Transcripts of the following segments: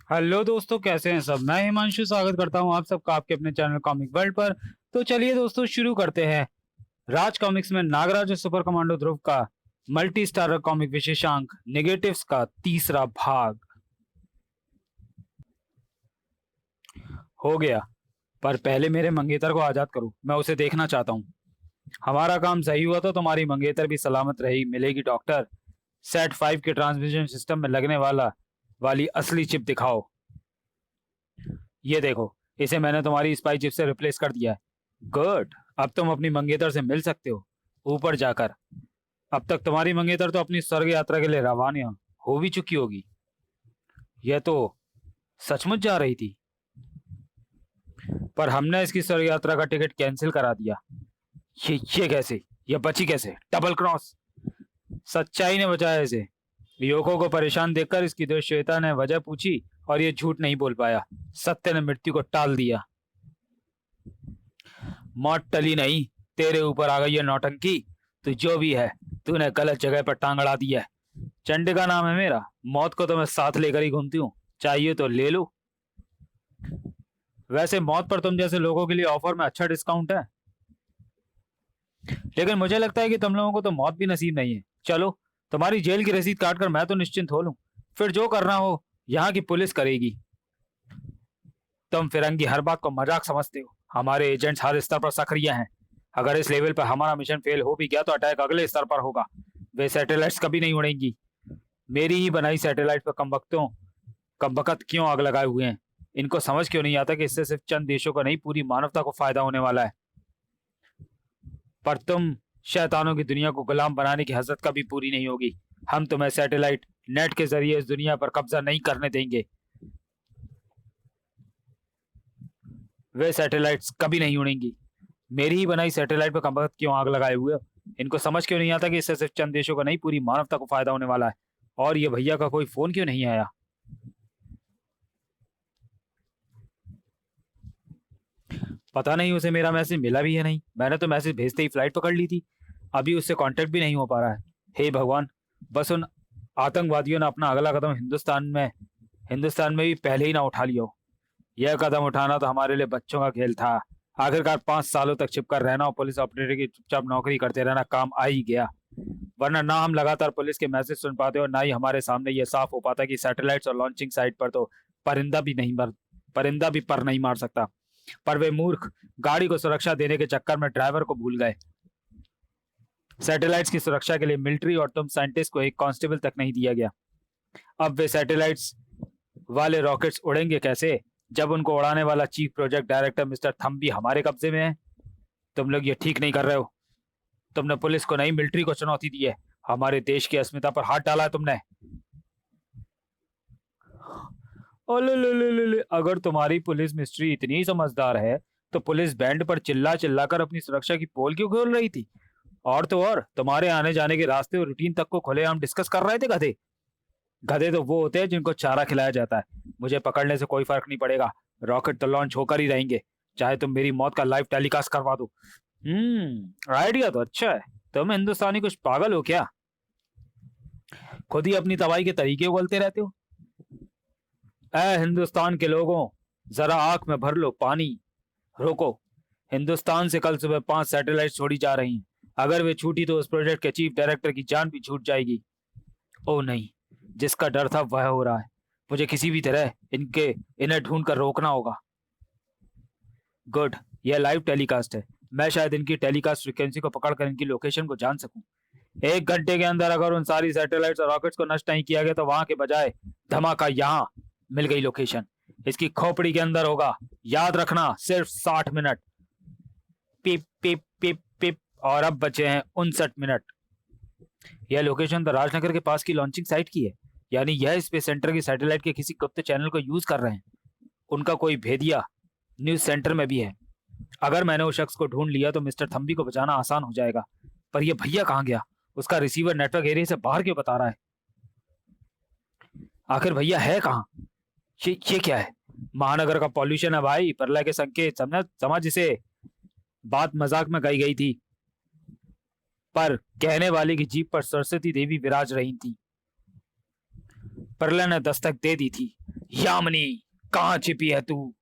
Hello दोस्तों, कैसे हैं सब। मैं हिमांशु स्वागत करता हूं आप सबका आपके अपने चैनल कॉमिक वर्ल्ड पर। तो चलिए दोस्तों, शुरू करते हैं। राज कॉमिक्स में नागराज और सुपर कमांडो ध्रुव का मल्टी स्टारर कॉमिक विशेषांक नेगेटिव्स का तीसरा भाग हो गया। पर पहले मेरे मंगेतर को आजाद करो, मैं उसे देखना चाहता हूँ। हमारा काम सही हुआ तो तुम्हारी मंगेतर भी सलामत रही मिलेगी डॉक्टर। सेट 5 के ट्रांसमिशन सिस्टम में लगने वाली असली चिप दिखाओ। ये देखो, इसे मैंने तुम्हारी स्पाई चिप से रिप्लेस कर दिया है। गुड, अब तुम अपनी मंगेतर से मिल सकते हो ऊपर जाकर। अब तक तुम्हारी मंगेतर तो अपनी स्वर्ग यात्रा के लिए रवाना हो भी चुकी होगी। यह तो सचमुच जा रही थी, पर हमने इसकी स्वर्ग यात्रा का टिकट कैंसिल करा दिया। ये कैसे? ये बची कैसे? Double cross! सच्चाई ने बचाया इसे। योको को परेशान देखकर इसकी दोस्त श्वेता ने वजह पूछी और ये झूठ नहीं बोल पाया। सत्य ने मृत्यु को टाल दिया। मौत टली नहीं, तेरे ऊपर आ गई है नौटंकी। तू जो भी है, तूने गलत जगह पर टांग अड़ा दी है। चंडी का नाम है मेरा, मौत को तो मैं साथ लेकर ही घूमती हूँ, चाहिए तो ले लो। वैसे मौत पर तुम जैसे लोगों के लिए ऑफर में अच्छा डिस्काउंट है, लेकिन मुझे लगता है कि तुम लोगों को तो मौत भी नसीब नहीं है। चलो, तुम्हारी जेल की रसीद काट कर मैं तो निश्चिंत हो लूं, फिर जो करना हो यहाँ की पुलिस करेगी। तुम फिरंगी हर बात को मजाक समझते हो। हमारे एजेंट्स हर स्तर पर सक्रिय हैं। अगर इस लेवल पर हमारा मिशन फेल हो भी गया तो अटैक अगले स्तर पर होगा। वे सैटेलाइट्स कभी नहीं उड़ेंगी। मेरी ही बनाई सैटेलाइट पर कम वक्त क्यों आग लगाए हुए हैं? इनको समझ क्यों नहीं आता कि इससे सिर्फ चंद देशों को नहीं, पूरी मानवता को फायदा होने वाला है। पर तुम शैतानों की दुनिया को गुलाम बनाने की हसरत कभी पूरी नहीं होगी। हम तुम्हें सैटेलाइट नेट के जरिए इस दुनिया पर कब्जा नहीं करने देंगे। वे सैटेलाइट्स कभी नहीं उड़ेंगी। मेरी ही बनाई सैटेलाइट पर कम क्यों आग लगाए हुए हो? इनको समझ क्यों नहीं आता कि इससे सिर्फ चंद देशों का नहीं, पूरी मानवता को फायदा होने वाला है। और ये भैया का कोई फोन क्यों नहीं आया? पता नहीं उसे मेरा मैसेज मिला भी है नहीं। मैंने तो मैसेज भेजते ही फ्लाइट पकड़ ली थी। अभी उससे कांटेक्ट भी नहीं हो पा रहा है। हे भगवान, बस उन आतंकवादियों ने अपना अगला कदम हिंदुस्तान में भी पहले ही ना उठा लिया हो। यह कदम उठाना तो हमारे लिए बच्चों का खेल था। आखिरकार 5 सालों तक छिपकर रहना और पुलिस ऑपरेटर की चुपचाप नौकरी करते रहना काम आ ही गया। वरना ना हम लगातार पुलिस के मैसेज सुन पाते और ना ही हमारे सामने यह साफ हो पाता कि सैटेलाइट्स और लॉन्चिंग साइट पर तो परिंदा भी नहीं मर परिंदा भी पर नहीं मार सकता। पर वे मूर्ख गाड़ी को सुरक्षा देने के चक्कर में ड्राइवर को भूल गए। सैटेलाइट्स की सुरक्षा के लिए मिलिट्री और तुम साइंटिस्ट को एक कांस्टेबल तक नहीं दिया गया। अब वे सैटेलाइट्स वाले रॉकेट्स उड़ेंगे कैसे, जब उनको उड़ाने वाला chief project director mister Thambi हमारे कब्जे में है? तुम लोग ये ठीक नहीं कर रहे हो। तुमने पुलिस को नहीं, मिलिट्री को चुनौती दी है। हमारे देश की अस्मिता पर हाथ डाला है तुमने। ओले ले ले ले ले। अगर तुम्हारी पुलिस मिस्ट्री इतनी समझदार है तो पुलिस बैंड पर चिल्ला चिल्ला कर अपनी सुरक्षा की पोल क्यों खोल रही थी? और तो और, तुम्हारे आने जाने के रास्ते और रूटीन तक को खुलेआम डिस्कस कर रहे थे गधे। गधे तो वो होते हैं जिनको चारा खिलाया जाता है। मुझे पकड़ने से कोई फर्क नहीं पड़ेगा। रॉकेट तो लॉन्च होकर ही रहेंगे, चाहे तुम मेरी मौत का लाइव टेलीकास्ट करवा दो। आइडिया तो अच्छा है। तुम हिंदुस्तानी कुछ पागल हो क्या? खुद ही अपनी तबाही के तरीके उगलते रहते हो। ऐ हिंदुस्तान के लोगों, जरा आंख में भर लो पानी। रोको, हिंदुस्तान से कल सुबह 5 सैटेलाइट छोड़ी जा रही हैं। अगर वे छूटी तो उस प्रोजेक्ट के चीफ डायरेक्टर की जान भी छूट जाएगी। ओ नहीं, जिसका डर था वह हो रहा है। मुझे किसी भी तरह इन्हें ढूंढ कर रोकना होगा। गुड, यह लाइव टेलीकास्ट है। मैं शायद इनकी टेलीकास्ट फ्रीक्वेंसी को पकड़कर इनकी लोकेशन को जान सकूं। 1 घंटे के अंदर अगर उन सारी सैटेलाइट्स और रॉकेट्स को नष्ट नहीं किया गया तो वहां के बजाय धमाका यहाँ मिल गई लोकेशन। इसकी खोपड़ी के अंदर होगा। याद रखना, सिर्फ 60 मिनट। पिप पिप पिप पिप। और अब बचे हैं 59 मिनट। यह लोकेशन तो राजनगर के पास की लॉन्चिंग साइट की है। यानी यह स्पेस सेंटर की सैटेलाइट के किसी गुप्त चैनल को यूज कर रहे हैं। उनका कोई भेदिया न्यूज सेंटर में भी है। अगर मैंने उस शख्स को ढूंढ लिया तो मिस्टर थम्बी को बचाना आसान हो जाएगा। पर यह भैया कहाँ गया? उसका रिसीवर नेटवर्क एरिया से बाहर क्यों बता रहा है? आखिर भैया है कहाँ? ये क्या है? महानगर का पॉल्यूशन है भाई, प्रलय के संकेत। समझ इसे। बात मजाक में कही गई थी, पर कहने वाले की जीप पर सरस्वती देवी विराज रही थी। प्रलय ने दस्तक दे दी थी। यामिनी, कहाँ छिपी है तू?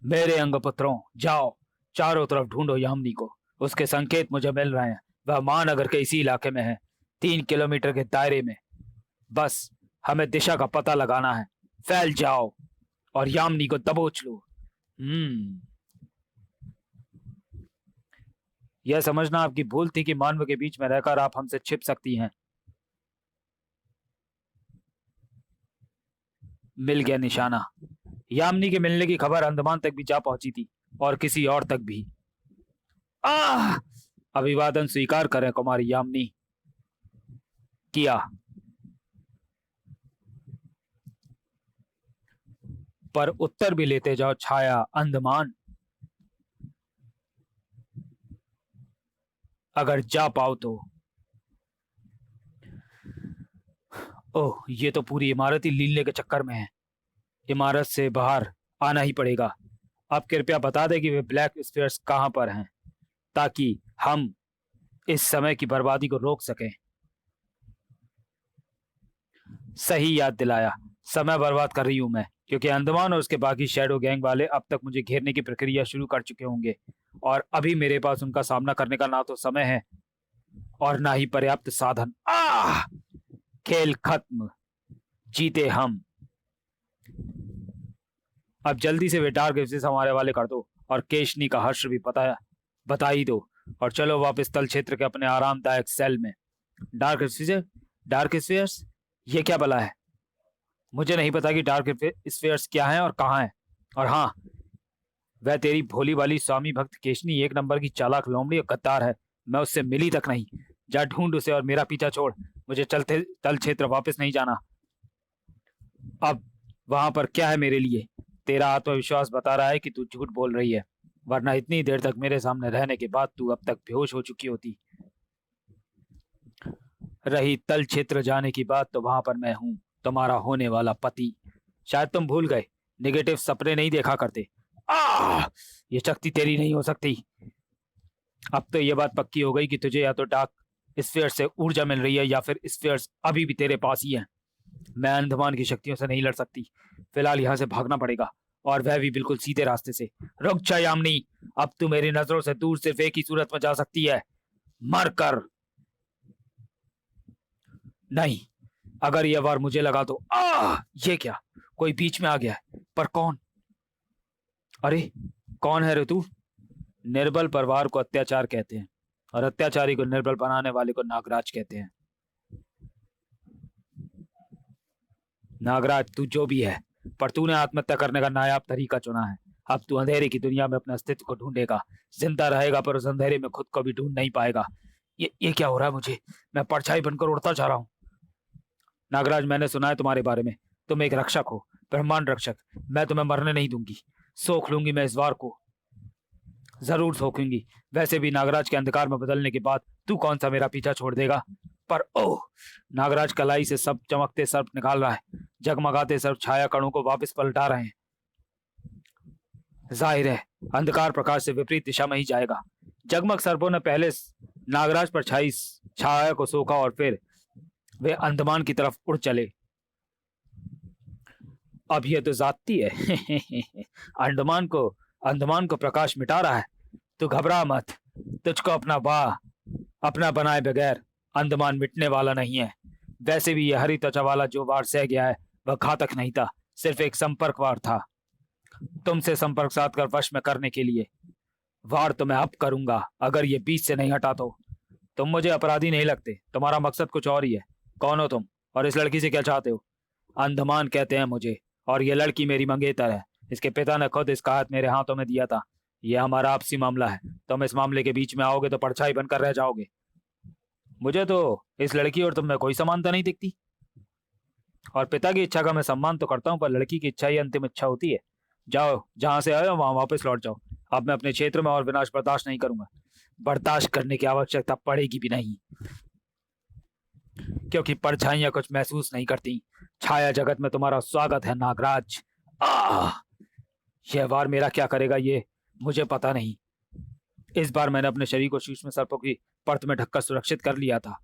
मेरे अंग पुत्रों, जाओ चारों तरफ ढूंढो यामिनी को। उसके संकेत मुझे मिल रहे हैं। वह महानगर के इसी इलाके में है, 3 किलोमीटर के दायरे में। बस हमें दिशा का पता लगाना है। फैल जाओ और यामिनी को दबोच लो। यह समझना आपकी भूल थी कि मानव के बीच में रहकर आप हमसे छिप सकती हैं। मिल गया निशाना। यामिनी के मिलने की खबर अंडमान तक भी जा पहुंची थी और किसी और तक भी। आह! अभिवादन स्वीकार करें कुमारी यामिनी। किया। पर उत्तर भी लेते जाओ छाया अंडमान। अगर जा पाओ तो। ओह, ये तो पूरी इमारत ही लीलने के चक्कर में है। इमारत से बाहर आना ही पड़ेगा। आप कृपया बता दें कि वे ब्लैक स्फीयर्स कहां पर हैं, ताकि हम इस समय की बर्बादी को रोक सकें। सही याद दिलाया। समय बर्बाद कर रही हूं मैं, क्योंकि अंडमान और उसके बाकी शैडो गैंग वाले अब तक मुझे घेरने की प्रक्रिया शुरू कर चुके होंगे, और अभी मेरे पास उनका सामना करने का ना तो समय है और ना ही पर्याप्त साधन। खेल खत्म, जीते हम। अब जल्दी से वे डार्क एफिस हमारे वाले कर दो और केशनी का हर्ष भी बता ही दो, और चलो वापस तल क्षेत्र के अपने आरामदायक सेल में। डार्क स्फीयर्स, ये क्या बला है? मुझे नहीं पता कि डार्क स्फीयर्स क्या है और कहाँ है। और हाँ, वह तेरी भोली वाली स्वामी भक्त केशनी 1 नंबर की चालाक लोमड़ी और गद्दार है। मैं उससे मिली तक नहीं। जा ढूंढ उसे और मेरा पीछा छोड़। मुझे चलते तल क्षेत्र वापस नहीं जाना। अब वहां पर क्या है मेरे लिए? तेरा आत्मविश्वास बता रहा है कि तू झूठ बोल रही है, वरना इतनी देर तक मेरे सामने रहने के बाद तू अब तक बेहोश हो चुकी होती। रही तल क्षेत्र जाने की बात, तो वहां पर मैं हूं, तुम्हारा होने वाला पति। शायद तुम भूल गए, नेगेटिव सपने नहीं देखा करते। ये शक्ति तेरी नहीं हो सकती। अब तो ये बात पक्की हो गई कि तुझे या तो डार्क स्फीयर से ऊर्जा मिल रही है या फिर स्फीयर्स अभी भी तेरे पास ही हैं। मैं अंडमान की शक्तियों से नहीं लड़ सकती। फिलहाल यहाँ से भागना पड़ेगा, और वह भी बिल्कुल सीधे रास्ते से। रुक जा यामिनी, अब तू मेरी नजरों से दूर सिर्फ एक ही सूरत में जा सकती है, मर कर। नहीं, अगर यह वार मुझे लगा तो। ये क्या? कोई बीच में आ गया है, पर कौन? अरे कौन है रे तू? निर्बल परिवार को अत्याचार कहते हैं, और अत्याचारी को निर्बल बनाने वाले को नागराज कहते हैं। नागराज, तू जो भी है, पर तूने आत्महत्या करने का नायाब तरीका चुना है। अब तू अंधेरे की दुनिया में अपने अस्तित्व को ढूंढेगा। जिंदा रहेगा, पर उस अंधेरे में खुद को भी ढूंढ नहीं पाएगा। ये क्या हो रहा है मुझे? मैं परछाई बनकर उड़ता जा रहा हूँ। नागराज, मैंने सुना है तुम्हारे बारे में। तुम एक रक्षक हो, ब्रह्मांड रक्षक। मैं तुम्हें मरने नहीं दूंगी। सोख लूंगी मैं इस वार को, जरूर सोखूंगी। वैसे भी नागराज के अंधकार में बदलने के बाद तू कौन सा मेरा पीछा छोड़ देगा? पर ओह, नागराज कलाई से सब चमकते सर्प निकाल रहा है। जगमगाते सर्प छाया कणों को वापस पलटा रहे हैं। जाहिर है अंधकार प्रकाश से विपरीत दिशा में ही जाएगा। जगमग सर्पों ने पहले नागराज पर छाई छाया को सोखा और फिर वे अंडमान की तरफ उड़ चले। अब यह तो जाती है। अंडमान को प्रकाश मिटा रहा है। तू घबरा मत, तुझको अपना बनाए बगैर अंडमान मिटने वाला नहीं है। वैसे भी यह हरी त्वचा वाला जो वार सह गया है, वह घातक नहीं था, सिर्फ एक संपर्क वार था। तुमसे संपर्क साध कर वश में करने के लिए वार तो मैं अब करूंगा। अगर ये बीच से नहीं हटा तो। तुम मुझे अपराधी नहीं लगते, तुम्हारा मकसद कुछ और ही है। कौन हो तुम, और इस लड़की से क्या चाहते हो? अंडमान कहते हैं मुझे, और ये लड़की मेरी मंगेतर है। इसके पिता ने खुद इसका हाथ मेरे हाथों में दिया था। यह हमारा आपसी मामला है। तुम इस मामले के बीच में आओगे तो परछाई बनकर रह जाओगे। मुझे तो इस लड़की और तुम में कोई समानता नहीं दिखती। और पिता की इच्छा का मैं सम्मान तो करता हूँ, पर लड़की की इच्छा ही अंतिम इच्छा होती है। जाओ, जहां से आए हो वहां वापस लौट जाओ। अब मैं अपने क्षेत्र में और विनाश बर्दाश्त नहीं करूंगा। बर्दाश्त करने की आवश्यकता पड़ेगी भी नहीं, क्योंकि परछाइयां कुछ महसूस नहीं करती। छाया जगत में तुम्हारा स्वागत है नागराज। यह वार मेरा क्या करेगा ये मुझे पता नहीं। इस बार मैंने अपने शरीर को सूक्ष्म सर्पों की परत में ढककर सुरक्षित कर लिया था।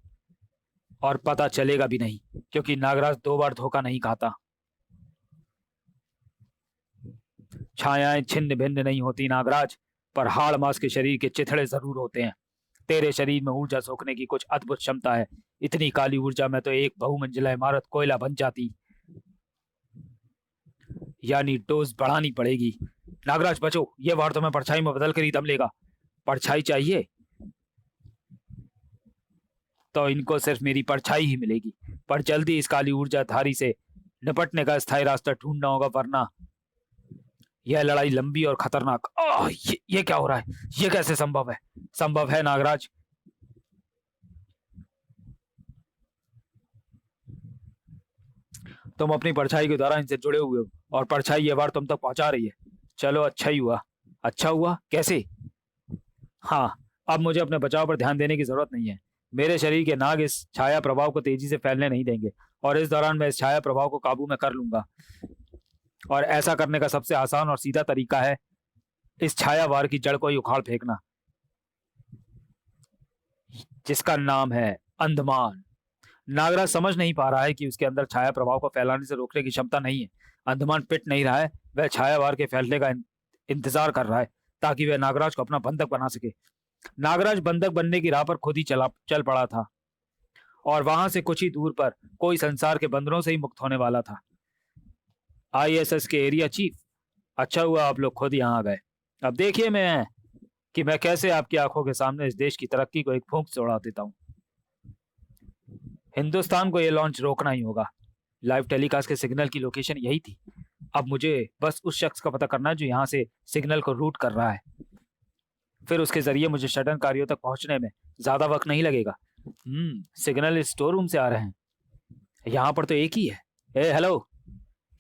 और पता चलेगा भी नहीं, क्योंकि नागराज 2 बार धोखा नहीं खाता। छायाएं छिन्न भिन्न नहीं होती नागराज, पर हाड़ मांस के शरीर के चिथड़े जरूर होते हैं। तेरे शरीर में ऊर्जा सोखने की कुछ अद्भुत क्षमता है। इतनी काली ऊर्जा में तो एक बहुमंजिला इमारत कोयला बन जाती। यानी डोज बढ़ानी पड़ेगी। नागराज बचो, ये वार तुम्हें परछाई में बदल कर ही दम लेगा। परछाई चाहिए तो इनको सिर्फ मेरी परछाई ही मिलेगी, पर जल्दी इस काली ऊर्जा धारी से निपटने का स्थायी रास्ता ढूंढना होगा, वरना यह लड़ाई लंबी और खतरनाक। ये क्या हो रहा है? ये कैसे संभव है? संभव है नागराज। तुम अपनी परछाई के द्वारा इनसे जुड़े हुए हो और परछाई ये वार तुम तक पहुंचा रही है। चलो अच्छा ही हुआ। अच्छा हुआ कैसे? हाँ, अब मुझे अपने बचाव पर ध्यान देने की जरूरत नहीं है। मेरे शरीर के नाग इस छाया प्रभाव को तेजी से फैलने नहीं देंगे, और इस दौरान मैं इस छाया प्रभाव को काबू में कर लूंगा। और ऐसा करने का सबसे आसान और सीधा तरीका है इस छाया वार की जड़ को ही उखाड़ फेंकना, जिसका नाम है अंधमान। नागराज समझ नहीं पा रहा है कि उसके अंदर छाया प्रभाव को फैलाने से रोकने की क्षमता नहीं है। अंधमान पिट नहीं रहा है, वह छाया वार के फैलने का इंतजार कर रहा है, ताकि वह नागराज को अपना बंधक बना सके। नागराज बंधक बनने की राह पर खुद ही चल पड़ा था, और वहां से कुछ ही दूर पर कोई संसार के बंधनों से ही मुक्त होने वाला था। ISS के एरिया चीफ, अच्छा हुआ आप लोग खुद यहाँ आ गए। अब देखिए मैं कैसे आपकी आंखों के सामने इस देश की तरक्की को एक फूंक से उड़ा देता हूँ। हिंदुस्तान को यह लॉन्च रोकना ही होगा। लाइव टेलीकास्ट के सिग्नल की लोकेशन यही थी। अब मुझे बस उस शख्स का पता करना है जो यहाँ से सिग्नल को रूट कर रहा है। फिर उसके जरिए मुझे षड्यंत्रकारियों तक पहुंचने में ज्यादा वक्त नहीं लगेगा। सिग्नल स्टोर रूम से आ रहे हैं। यहाँ पर तो एक ही है। हेलो।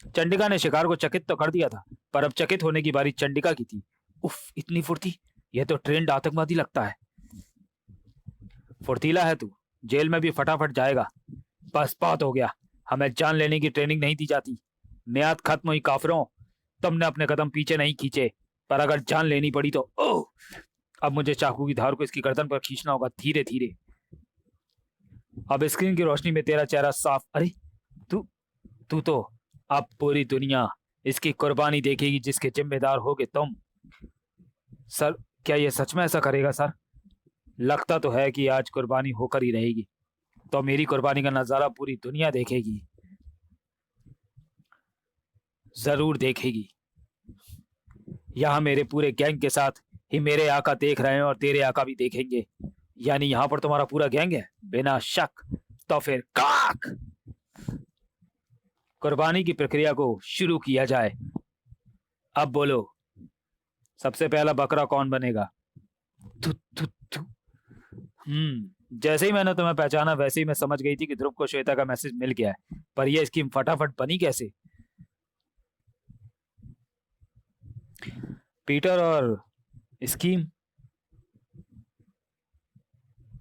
चंडिका ने शिकार को चकित तो कर दिया था, पर अब चकित होने की बारी चंडिका की थी। उफ, इतनी फुर्ती! यह तो ट्रेंड आतंकवादी लगता है। फुर्तीला है तू, जेल में भी फटाफट जाएगा। बस बात हो गया। हमें जान लेने की ट्रेनिंग नहीं दी जाती। मियाद खत्म हुई काफिरों। तुमने अपने कदम पीछे नहीं खींचे, पर अगर जान लेनी पड़ी तो ओह! अब मुझे चाकू की धार को इसकी गर्दन पर खींचना होगा, धीरे धीरे। अब स्क्रीन की रोशनी में तेरा चेहरा साफ। अरे तू तो अब पूरी दुनिया इसकी कुर्बानी देखेगी जिसके जिम्मेदार होगे तुम। सर, क्या ये सच में ऐसा करेगा सर? लगता तो है कि आज कुर्बानी होकर ही रहेगी, तो मेरी कुर्बानी का नजारा पूरी दुनिया देखेगी, जरूर देखेगी। यहाँ मेरे पूरे गैंग के साथ ही मेरे आका देख रहे हैं और तेरे आका भी देखेंगे। यानी यहाँ पर तुम्हारा पूरा गैंग है? बिना शक। तो फिर काक कुर्बानी की प्रक्रिया को शुरू किया जाए। अब बोलो, सबसे पहला बकरा कौन बनेगा? थु, थु, थु। जैसे ही मैंने तुम्हें पहचाना वैसे ही मैं समझ गई थी कि ध्रुव को श्वेता का मैसेज मिल गया है, पर यह स्कीम फटाफट बनी कैसे? पीटर और स्कीम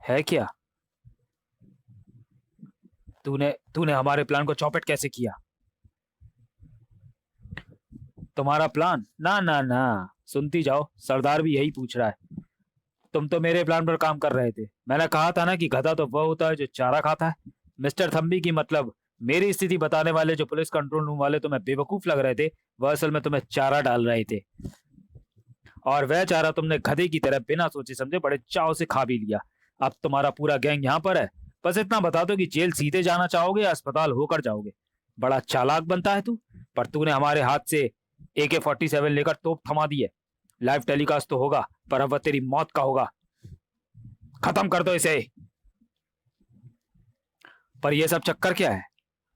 है क्या? तूने हमारे प्लान को चौपट कैसे किया? तुम्हारा प्लान? ना ना ना, सुनती जाओ, सरदार भी यही पूछ रहा है। तुम तो मेरे प्लान पर काम कर रहे थे। मैंने कहा था ना कि गधा तो वह होता है जो चारा खाता है। मिस्टर थम्बी की मतलब मेरी स्थिति बताने वाले जो पुलिस कंट्रोल रूम वाले तुम्हें बेवकूफ लग रहे थे, वह असल में तुम्हें चारा डाल रहे थे, और वह चारा तुमने गधे की तरह बिना सोचे समझे बड़े चाव से खा भी लिया। अब तुम्हारा पूरा गैंग यहाँ पर है। बस इतना बता दो कि जेल सीधे जाना चाहोगे या अस्पताल होकर जाओगे। बड़ा चालाक बनता है तू, पर तूने हमारे हाथ से AK-47 लेकर तोप थमा दी है। लाइव टेलीकास्ट तो होगा, पर अब वह तेरी मौत का होगा। खत्म कर दो इसे। पर यह सब चक्कर क्या है?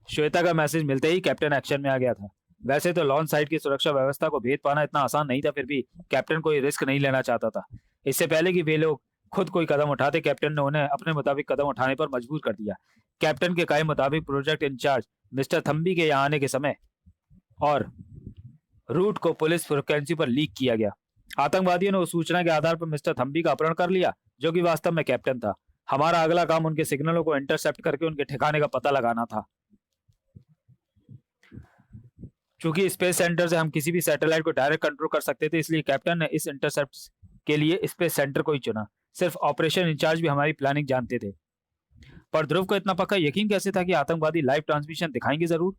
श्वेता का मैसेज मिलते ही कैप्टन एक्शन में आ गया था। वैसे तो लॉन्च साइट की सुरक्षा व्यवस्था को भेद पाना इतना आसान नहीं था, फिर भी कैप्टन कोई रिस्क नहीं लेना चाहता था। इससे पहले कि वे लोग खुद कोई कदम उठाते, कैप्टन ने उन्हें अपने मुताबिक कदम उठाने पर मजबूर कर दिया। कैप्टन के कहे मुताबिक प्रोजेक्ट इंचार्ज मिस्टर थम्बी के यहाँ आने के समय और रूट को पुलिस फ्रिक्वेंसी पर लीक किया गया। आतंकवादियों ने उस सूचना के आधार पर मिस्टर थम्बी का अपहरण कर लिया, जो कि वास्तव में कैप्टन था। हमारा अगला काम उनके सिग्नलों को इंटरसेप्ट करके उनके ठिकाने का पता लगाना था। चूंकि स्पेस सेंटर से हम किसी भी सैटेलाइट को डायरेक्ट कंट्रोल कर सकते थे, इसलिए कैप्टन ने इस इंटरसेप्ट के लिए स्पेस सेंटर को ही चुना। सिर्फ ऑपरेशन इंचार्ज भी हमारी प्लानिंग जानते थे, पर ध्रुव को इतना पक्का यकीन कैसे था कि आतंकवादी लाइव ट्रांसमिशन दिखाएंगे जरूर?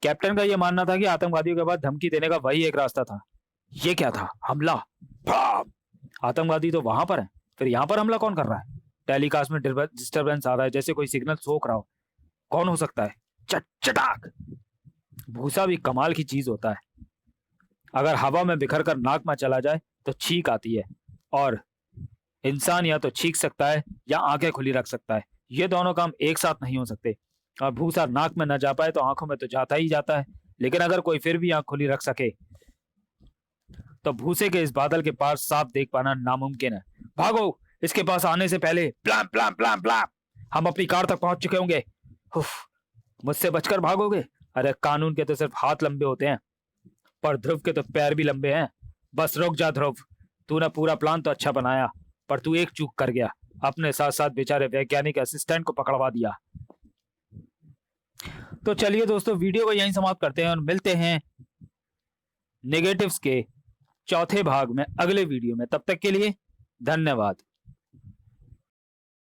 कैप्टन का यह मानना था कि आतंकवादियों के बाद धमकी देने का वही एक रास्ता था। ये क्या था? हमला! आतंकवादी तो वहां पर है, फिर यहाँ पर हमला कौन कर रहा है? टेलीकास्ट में डिस्टरबेंस आ रहा है, जैसे कोई सिग्नल सोख रहा हो। कौन हो सकता है? चटाक! भूसा भी कमाल की चीज होता है। अगर हवा में बिखर कर नाक में चला जाए तो छींक आती है, और इंसान या तो छींक सकता है या आंखें खुली रख सकता है। ये दोनों काम एक साथ नहीं हो सकते। और भूसा नाक में न जा पाए तो आंखों में तो जाता ही जाता है, लेकिन अगर कोई फिर भी आंख खुली रख सके तो भूसे के इस बादल के पार साफ देख पाना नामुमकिन है। भागो, इसके पास आने से पहले प्लाम प्लाम प्लाम प्लाम हम अपनी कार तक पहुंच चुके होंगे। मुझसे बचकर भागोगे? अरे कानून के तो सिर्फ हाथ लंबे होते हैं, पर ध्रुव के तो पैर भी लंबे हैं। बस रुक जा ध्रुव, तूने पूरा प्लान तो अच्छा बनाया, पर तू एक चूक कर गया, अपने साथ साथ बेचारे वैज्ञानिक असिस्टेंट को पकड़वा दिया। तो चलिए दोस्तों, वीडियो को यहीं समाप्त करते हैं और मिलते हैं नेगेटिव्स के चौथे भाग में अगले वीडियो में। तब तक के लिए धन्यवाद।